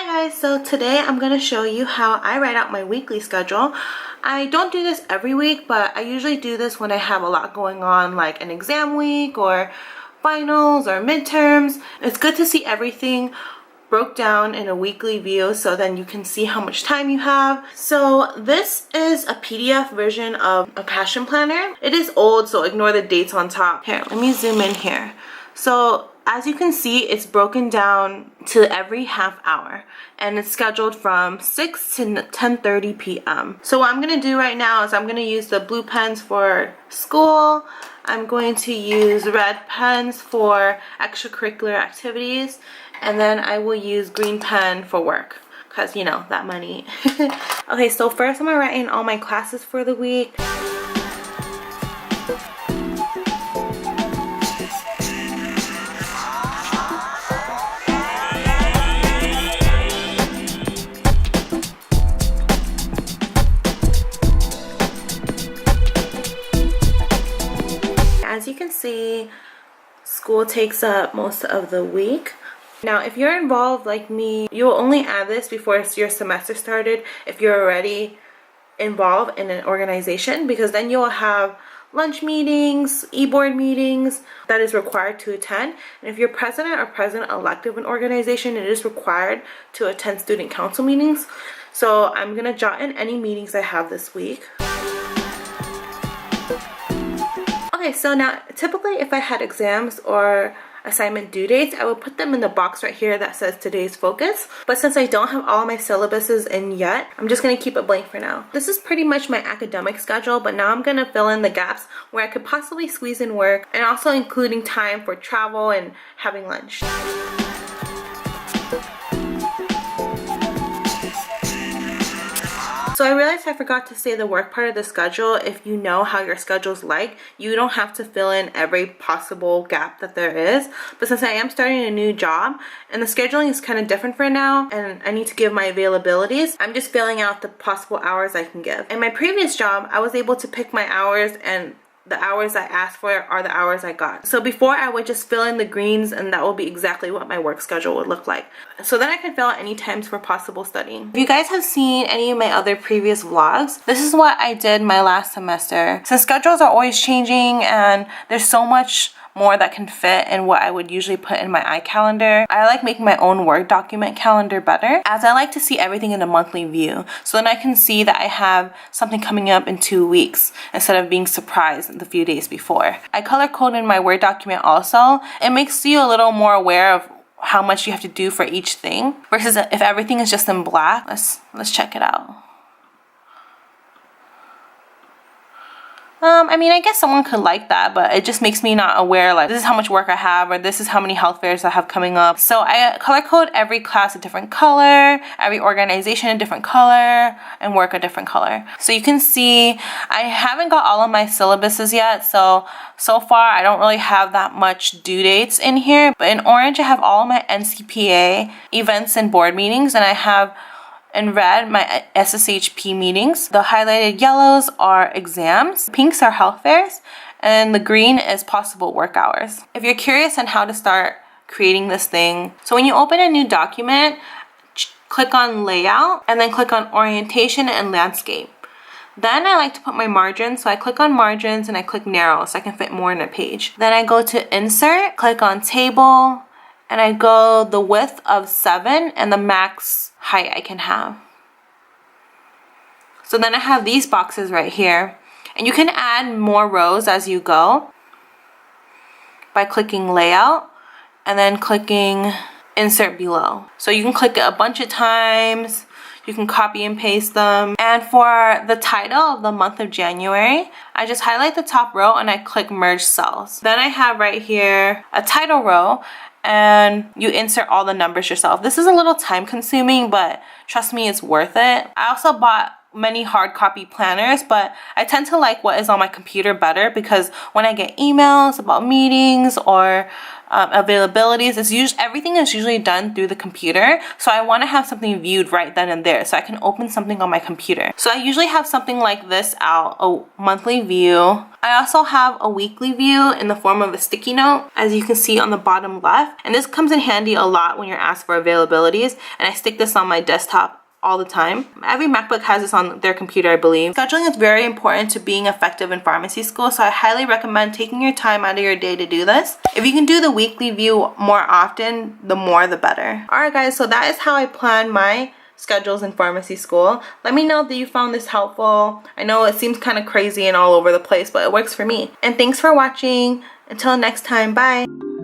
Hi guys, so today I'm going to show you how I write out my weekly schedule. I don't do this every week, but I usually do this when I have a lot going on, like an exam week or finals or midterms. It's good to see everything broke down in a weekly view so then you can see how much time you have. So this is a PDF version of a passion planner. It is old, so ignore the dates on top. Here, let me zoom in here. So as you can see, it's broken down to every half hour and it's scheduled from 6 to 10:30 p.m. So what I'm going to do right now is I'm going to use the blue pens for school. I'm going to use red pens for extracurricular activities, and then I will use green pen for work because, you know, that money. Okay, so first I'm going to write in all my classes for the week. As you can see, school takes up most of the week. Now, if you're involved like me, you'll only add this before your semester started if you're already involved in an organization, because then you'll have lunch meetings, e-board meetings that is required to attend. And if you're president or president-elect of an organization, it is required to attend student council meetings. So I'm going to jot in any meetings I have this week. Okay, so now typically if I had exams or assignment due dates, I would put them in the box right here that says today's focus. But since I don't have all my syllabuses in yet, I'm just going to keep it blank for now. This is pretty much my academic schedule, but now I'm going to fill in the gaps where I could possibly squeeze in work, and also including time for travel and having lunch. So I realized I forgot to say the work part of the schedule. If you know how your schedule's like, you don't have to fill in every possible gap that there is. But since I am starting a new job and the scheduling is kind of different for now and I need to give my availabilities, I'm just filling out the possible hours I can give. In my previous job, I was able to pick my hours, and the hours I asked for are the hours I got. So before, I would just fill in the greens and that will be exactly what my work schedule would look like. So then I can fill out any times for possible studying. If you guys have seen any of my other previous vlogs, this is what I did my last semester. Since schedules are always changing and there's so much more that can fit in what I would usually put in my iCalendar, I like making my own Word document calendar better, as I like to see everything in a monthly view. So then I can see that I have something coming up in 2 weeks instead of being surprised the few days before. I color code in my Word document also. It makes you a little more aware of how much you have to do for each thing versus if everything is just in black. Let's check it out. I mean, I guess someone could like that, but it just makes me not aware, like, this is how much work I have, or this is how many health fairs I have coming up. So I color code every class a different color, every organization a different color, and work a different color. So you can see I haven't got all of my syllabuses yet, so far I don't really have that much due dates in here. But in orange, I have all my NCPA events and board meetings, and I have in red my SSHP meetings. The highlighted yellows are exams, pinks are health fairs, and the green is possible work hours. If you're curious on how to start creating this thing, so when you open a new document, click on layout and then click on orientation and landscape. Then I like to put my margins, so I click on margins and I click narrow so I can fit more in a page. Then I go to insert, click on table, and I go the width of 7 and the max height I can have. So then I have these boxes right here, and you can add more rows as you go by clicking layout and then clicking insert below. So you can click it a bunch of times, you can copy and paste them. And for the title of the month of January, I just highlight the top row and I click merge cells. Then I have right here a title row, and you insert all the numbers yourself. This is a little time consuming, but trust me, it's worth it. I also bought many hard copy planners, but I tend to like what is on my computer better, because when I get emails about meetings or availabilities, everything is usually done through the computer, so I want to have something viewed right then and there, so I can open something on my computer. So I usually have something like this out, a monthly view. I also have a weekly view in the form of a sticky note, as you can see on the bottom left, and this comes in handy a lot when you're asked for availabilities, and I stick this on my desktop all the time. Every MacBook has this on their computer, I believe. Scheduling is very important to being effective in pharmacy school, so I highly recommend taking your time out of your day to do this. If you can do the weekly view more often, the more the better. Alright guys, so that is how I plan my schedules in pharmacy school. Let me know that you found this helpful. I know it seems kind of crazy and all over the place, but it works for me. And thanks for watching. Until next time, bye!